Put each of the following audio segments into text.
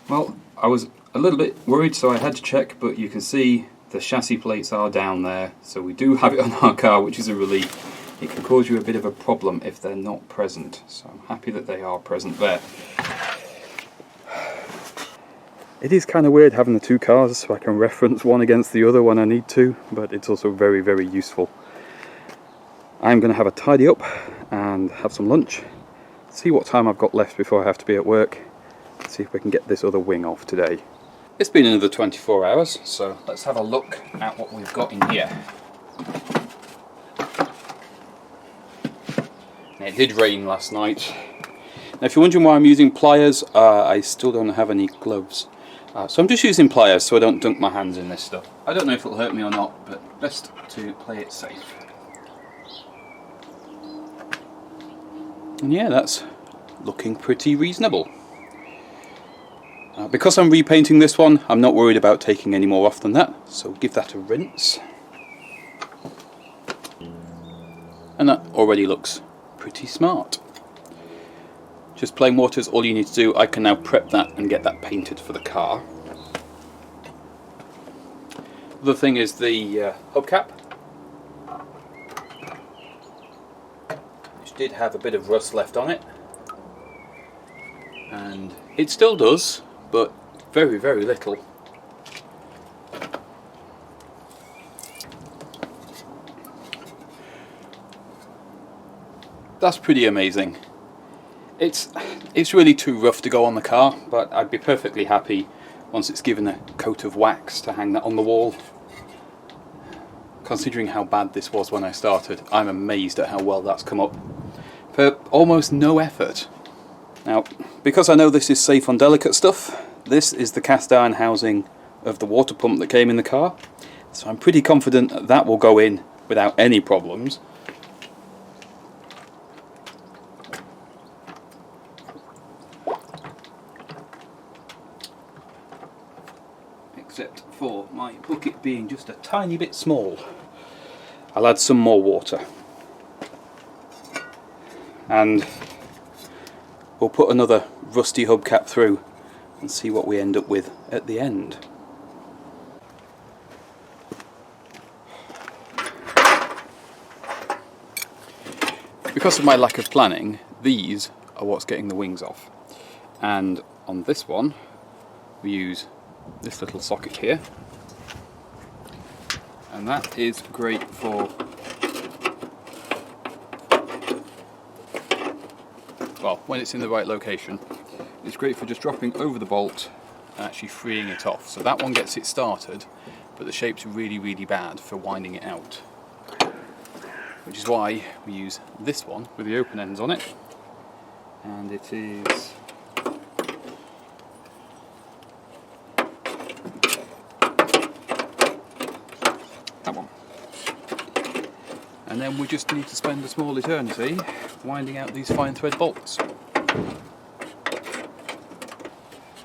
Well, I was a little bit worried, so I had to check, but you can see the chassis plates are down there, so we do have it on our car, which is a relief. It can cause you a bit of a problem if they're not present, so I'm happy that they are present there. It is kind of weird having the two cars, so I can reference one against the other when I need to, but it's also very, very useful. I'm going to have a tidy up and have some lunch, see what time I've got left before I have to be at work, see if we can get this other wing off today. It's been another 24 hours, so let's have a look at what we've got in here. It did rain last night. Now if you're wondering why I'm using pliers, I still don't have any gloves. So I'm just using pliers so I don't dunk my hands in this stuff. I don't know if it'll hurt me or not, but best to play it safe. And yeah, that's looking pretty reasonable. Because I'm repainting this one, I'm not worried about taking any more off than that, so give that a rinse. And that already looks pretty smart. Just plain water is all you need to do. I can now prep that and get that painted for the car. The thing is the hubcap, which did have a bit of rust left on it, and it still does, but very, very little. That's pretty amazing. It's really too rough to go on the car, but I'd be perfectly happy once it's given a coat of wax to hang that on the wall. Considering how bad this was when I started, I'm amazed at how well that's come up for almost no effort. Now, because I know this is safe on delicate stuff, this is the cast iron housing of the water pump that came in the car, so I'm pretty confident that that will go in without any problems. Except for my bucket being just a tiny bit small. I'll add some more water. And we'll put another rusty hubcap through and see what we end up with at the end. Because of my lack of planning, these are what's getting the wings off. And on this one, we use this little socket here. And that is great for, well, when it's in the right location, it's great for just dropping over the bolt and actually freeing it off. So that one gets it started, but the shape's really, really bad for winding it out. Which is why we use this one with the open ends on it. And it is that one. And then we just need to spend a small eternity winding out these fine thread bolts.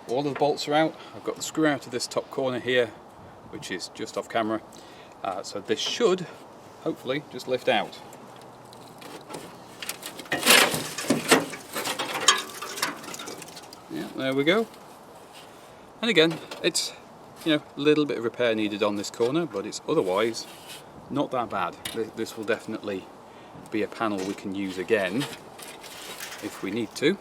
All of the bolts are out. I've got the screw out of this top corner here, which is just off camera. So this should, hopefully, just lift out. Yeah, there we go. And again, it's, a little bit of repair needed on this corner, but it's otherwise not that bad. This will definitely be a panel we can use again if we need to.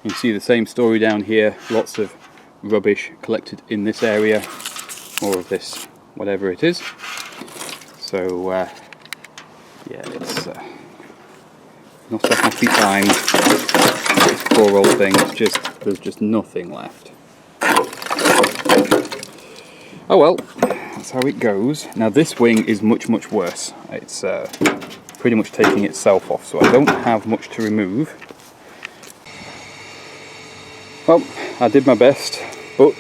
You can see the same story down here, lots of rubbish collected in this area, more of this, whatever it is. So yeah, it's not a happy time. This poor old thing, there's just nothing left. Oh well, that's how it goes. Now this wing is much worse. It's pretty much taking itself off, so I don't have much to remove. Well, I did my best, but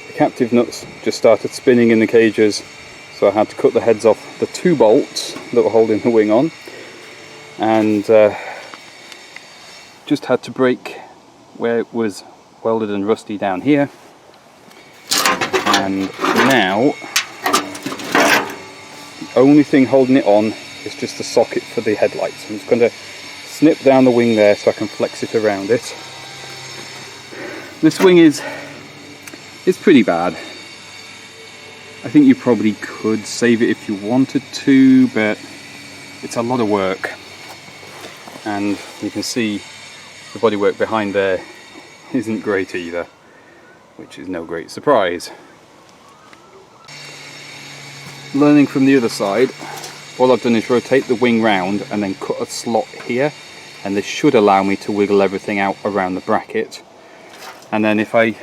the captive nuts just started spinning in the cages, so I had to cut the heads off the two bolts that were holding the wing on, and just had to break where it was welded and rusty down here. And now the only thing holding it on is just the socket for the headlights. I'm just going to snip down the wing there so I can flex it around it. This wing is pretty bad. I think you probably could save it if you wanted to, but it's a lot of work. And you can see the bodywork behind there isn't great either, which is no great surprise. Learning from the other side, all I've done is rotate the wing round and then cut a slot here, and this should allow me to wiggle everything out around the bracket. And then if I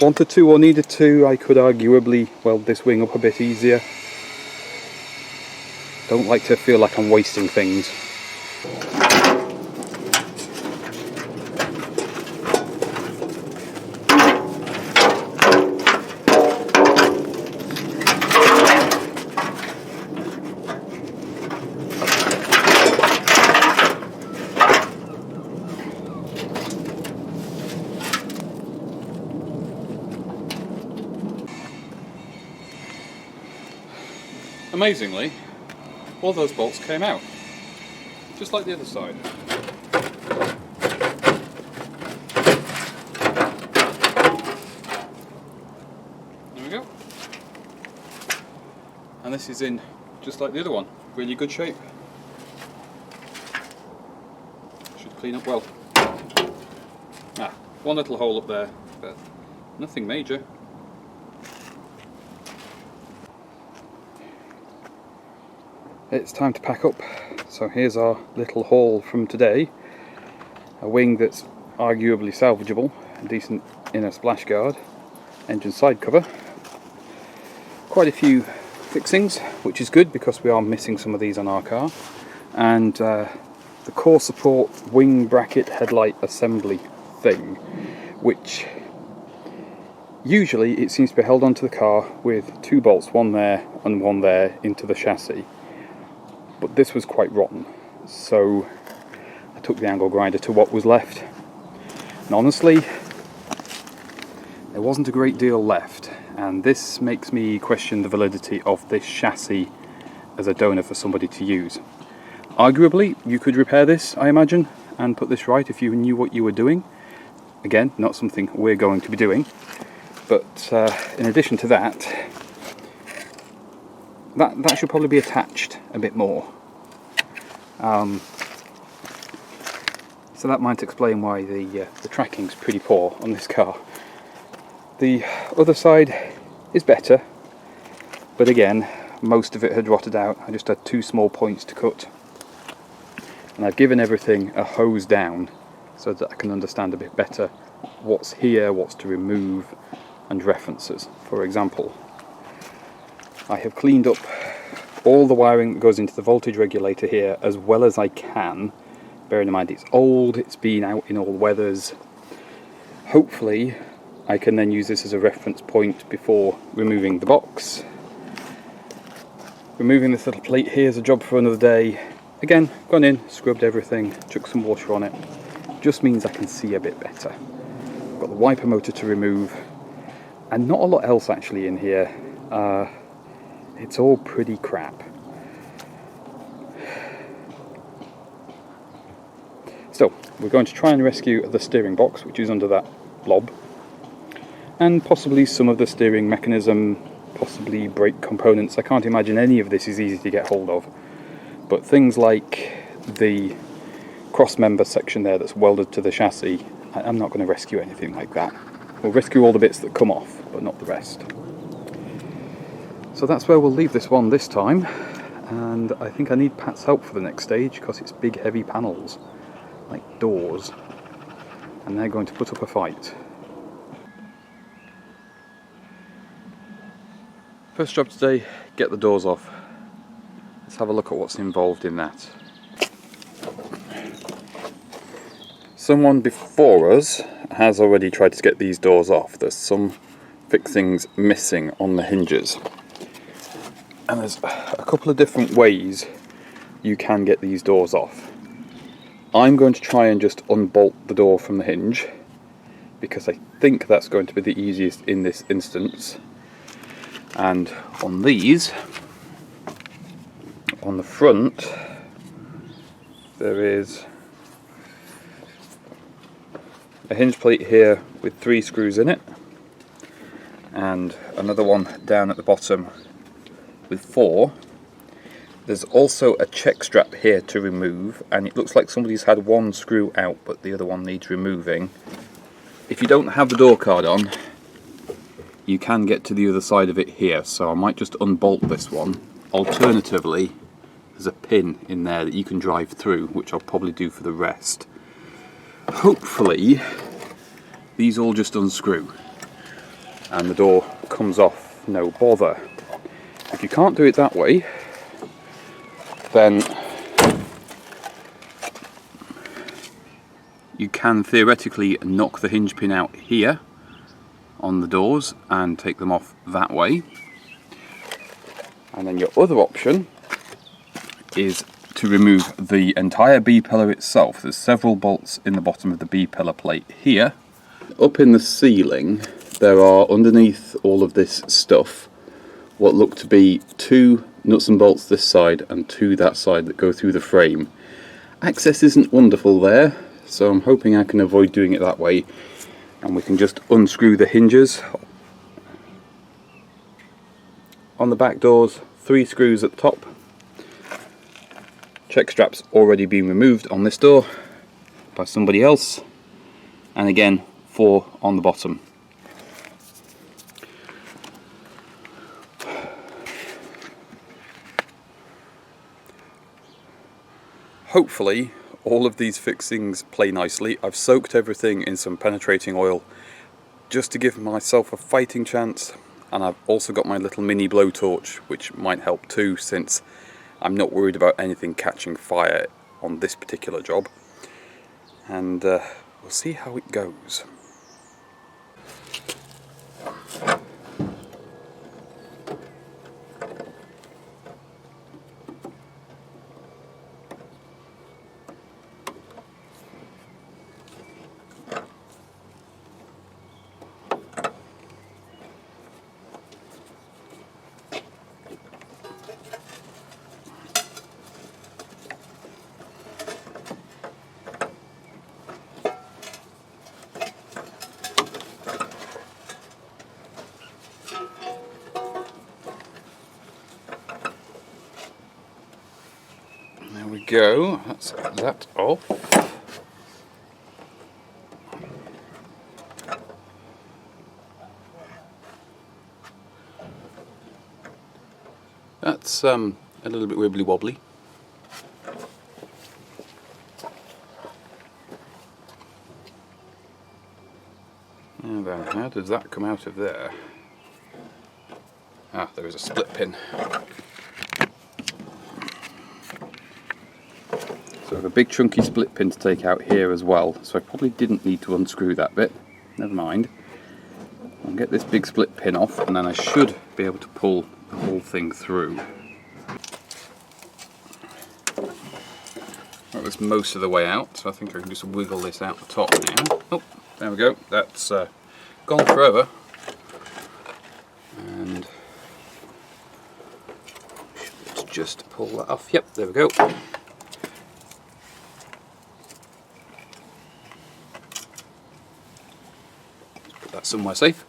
wanted to or needed to, I could arguably weld this wing up a bit easier. Don't like to feel like I'm wasting things. Amazingly, all those bolts came out, just like the other side. There we go. And this is in just like the other one, really good shape. Should clean up well. One little hole up there, but nothing major. It's time to pack up, so here's our little haul from today. A wing that's arguably salvageable, a decent inner splash guard, engine side cover, quite a few fixings, which is good because we are missing some of these on our car, and the core support wing bracket headlight assembly thing, which usually it seems to be held onto the car with two bolts, one there and one there, into the chassis. But this was quite rotten, so I took the angle grinder to what was left, and honestly there wasn't a great deal left, and this makes me question the validity of this chassis as a donor for somebody to use. Arguably you could repair this, I imagine, and put this right if you knew what you were doing. Again, not something we're going to be doing, but in addition to that should probably be attached a bit more. So that might explain why the tracking's pretty poor on this car. The other side is better, but again, most of it had rotted out. I just had two small points to cut, and I've given everything a hose down so that I can understand a bit better what's here, what's to remove, and references. For example, I have cleaned up all the wiring that goes into the voltage regulator here as well as I can, bearing in mind it's old, it's been out in all weathers. Hopefully I can then use this as a reference point before removing the box. Removing this little plate here is a job for another day. Again, gone in, scrubbed everything, chucked some water on it. Just means I can see a bit better. I've got the wiper motor to remove, and not a lot else actually in here. It's all pretty crap. So, we're going to try and rescue the steering box, which is under that blob, and possibly some of the steering mechanism, possibly brake components. I can't imagine any of this is easy to get hold of, but things like the cross member section there that's welded to the chassis, I'm not going to rescue anything like that. We'll rescue all the bits that come off, but not the rest. So that's where we'll leave this one this time, and I think I need Pat's help for the next stage because it's big heavy panels, like doors, and they're going to put up a fight. First job today, get the doors off. Let's have a look at what's involved in that. Someone before us has already tried to get these doors off. There's some fixings missing on the hinges. And there's a couple of different ways you can get these doors off. I'm going to try and just unbolt the door from the hinge, because I think that's going to be the easiest in this instance. And on these, on the front, there is a hinge plate here with 3 screws in it, and another one down at the bottom with 4. There's also a check strap here to remove, and it looks like somebody's had one screw out but the other one needs removing. If you don't have the door card on, you can get to the other side of it here, so I might just unbolt this one. Alternatively, there's a pin in there that you can drive through, which I'll probably do for the rest. Hopefully these all just unscrew and the door comes off no bother. If you can't do it that way, then you can theoretically knock the hinge pin out here on the doors and take them off that way. And then your other option is to remove the entire B-pillar itself. There's several bolts in the bottom of the B-pillar plate here. Up in the ceiling there are, underneath all of this stuff, what look to be 2 nuts and bolts this side and 2 that side that go through the frame. Access isn't wonderful there, so I'm hoping I can avoid doing it that way, and we can just unscrew the hinges. On the back doors, 3 screws at the top. Check straps already been removed on this door by somebody else, and again 4 on the bottom. Hopefully all of these fixings play nicely. I've soaked everything in some penetrating oil just to give myself a fighting chance, and I've also got my little mini blowtorch, which might help too, since I'm not worried about anything catching fire on this particular job. And we'll see how it goes. There we go, that's that off. That's a little bit wibbly wobbly. And then how does that come out of there? Ah, there is a split pin. So I have a big chunky split pin to take out here as well, so I probably didn't need to unscrew that bit. Never mind. I'll get this big split pin off, and then I should be able to pull the whole thing through. That was most of the way out, so I think I can just wiggle this out the top now. Oh, there we go. That's gone forever. And let's just pull that off. Yep, there we go. Put that somewhere safe.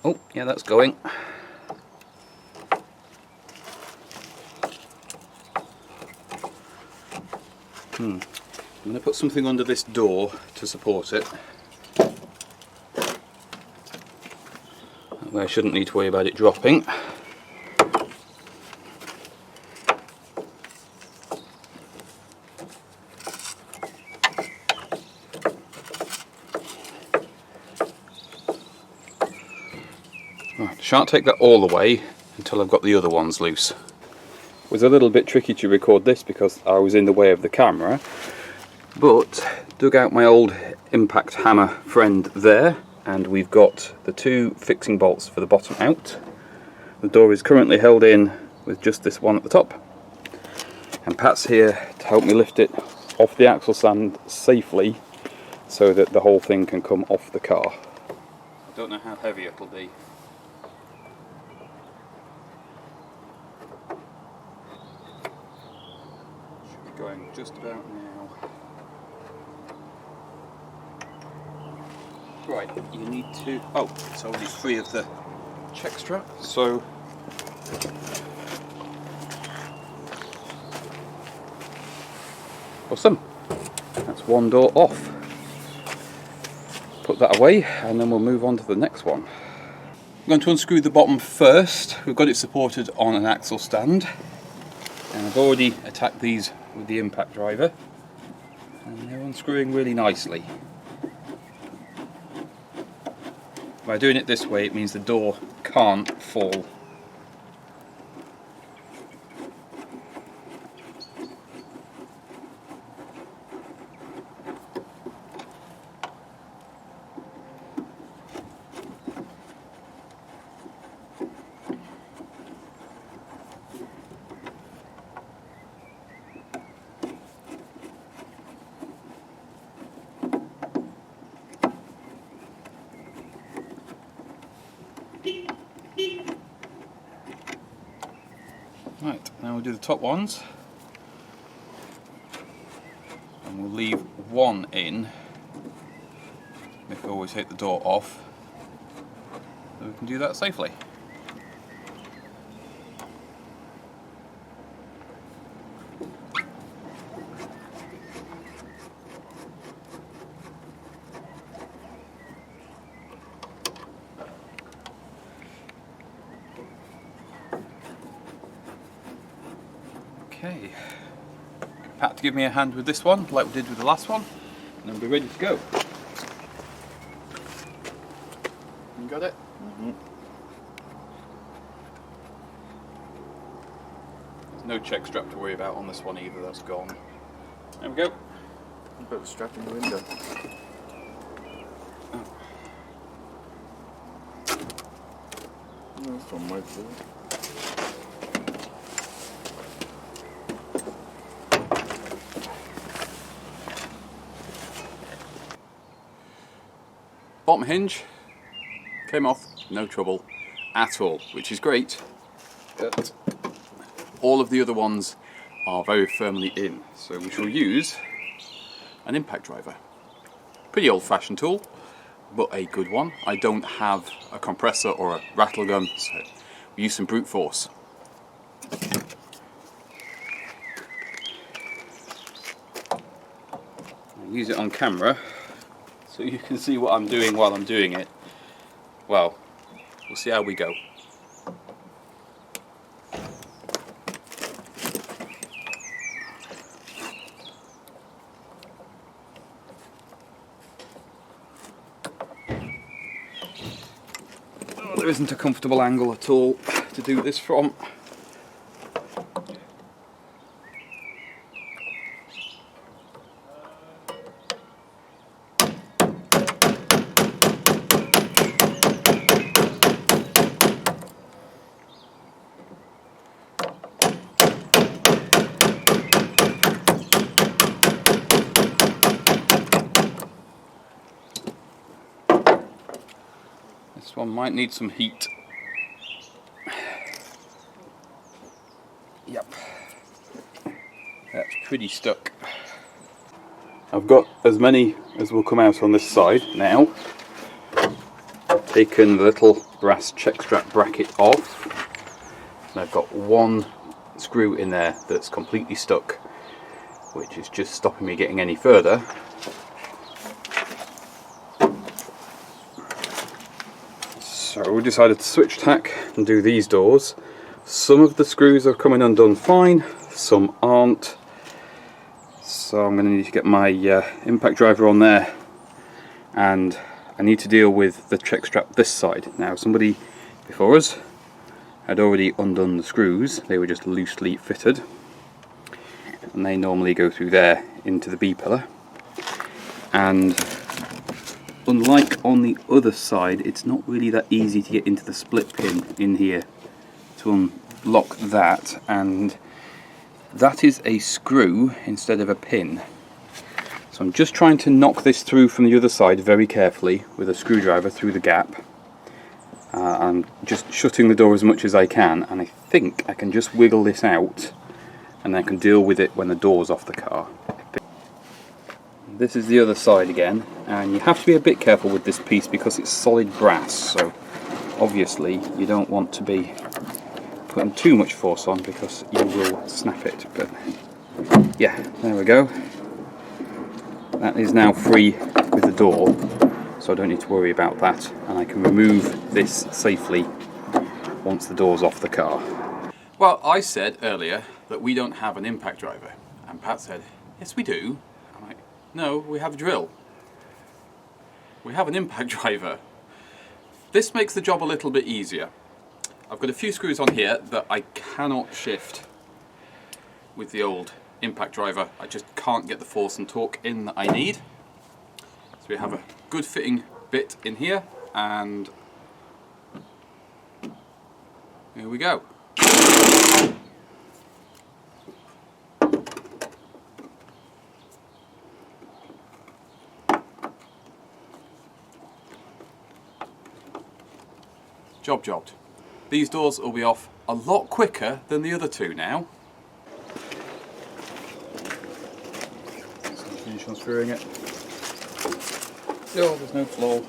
Oh, yeah, that's going. I'm going to put something under this door to support it. That way I shouldn't need to worry about it dropping. Right, shan't take that all the way until I've got the other ones loose. It was a little bit tricky to record this because I was in the way of the camera, but dug out my old impact hammer friend there, and we've got the 2 fixing bolts for the bottom out. The door is currently held in with just this one at the top, and Pat's here to help me lift it off the axle stand safely so that the whole thing can come off the car. I don't know how heavy it'll be. Going just about now. Right, you need to... oh, it's already free of the check strap, so... awesome. That's one door off. Put that away and then we'll move on to the next one. I'm going to unscrew the bottom first. We've got it supported on an axle stand. And I've already attacked these with the impact driver. And they're unscrewing really nicely. By doing it this way, it means the door can't fall. Right, now we'll do the top ones, and we'll leave one in before we take the door off, so we can do that safely. Okay, Pat to give me a hand with this one, like we did with the last one, and then we'll be ready to go. You got it? Mm-hmm. There's no check strap to worry about on this one either, that's gone. There we go. Put the strap in the window. Oh. That's from my floor. Bottom hinge came off, no trouble at all, which is great. But all of the other ones are very firmly in, so we shall use an impact driver. Pretty old-fashioned tool, but a good one. I don't have a compressor or a rattle gun, so we use some brute force. I use it on camera, so you can see what I'm doing while I'm doing it. Well, we'll see how we go. Oh, there isn't a comfortable angle at all to do this from. This one might need some heat. Yep, that's pretty stuck. I've got as many as will come out on this side now. I've taken the little brass check strap bracket off, and I've got one screw in there that's completely stuck, which is just stopping me getting any further. So we decided to switch tack and do these doors. Some of the screws are coming undone fine, some aren't. So I'm going to need to get my impact driver on there, and I need to deal with the check strap this side. Now somebody before us had already undone the screws, they were just loosely fitted, and they normally go through there into the B-pillar. And unlike on the other side, it's not really that easy to get into the split pin in here to unlock that, and that is a screw instead of a pin. So I'm just trying to knock this through from the other side very carefully with a screwdriver through the gap. I'm just shutting the door as much as I can, and I think I can just wiggle this out and I can deal with it when the door's off the car. This is the other side again, and you have to be a bit careful with this piece because it's solid brass, so obviously you don't want to be putting too much force on because you will snap it. But yeah, there we go. That is now free with the door, so I don't need to worry about that, and I can remove this safely once the door's off the car. Well, I said earlier that we don't have an impact driver, and Pat said, yes we do. I'm like, no, we have a drill. We have an impact driver. This makes the job a little bit easier. I've got a few screws on here that I cannot shift with the old impact driver. I just can't get the force and torque in that I need. So we have a good fitting bit in here, and here we go. Jobbed. These doors will be off a lot quicker than the other two now. Just finish unscrewing it. Oh, there's no floor.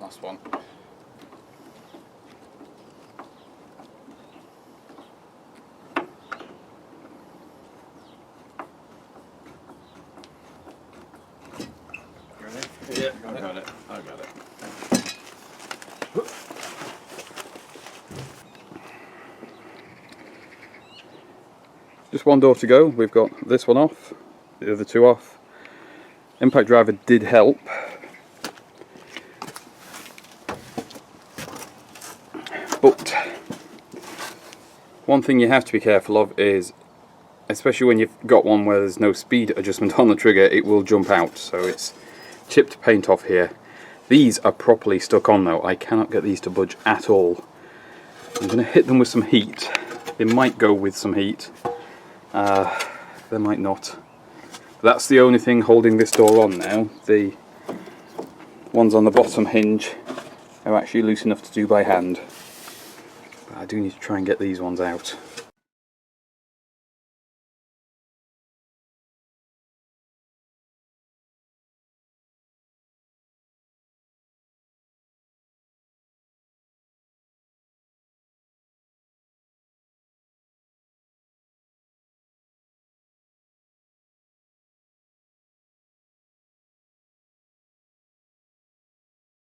Last one. Ready? Yeah, I got it. Just one door to go. We've got this one off, the other two off. Impact driver did help. But one thing you have to be careful of is, especially when you've got one where there's no speed adjustment on the trigger, it will jump out. So it's chipped paint off here. These are properly stuck on though. I cannot get these to budge at all. I'm going to hit them with some heat. They might go with some heat. They might not. That's the only thing holding this door on now. The ones on the bottom hinge are actually loose enough to do by hand. I do need to try and get these ones out.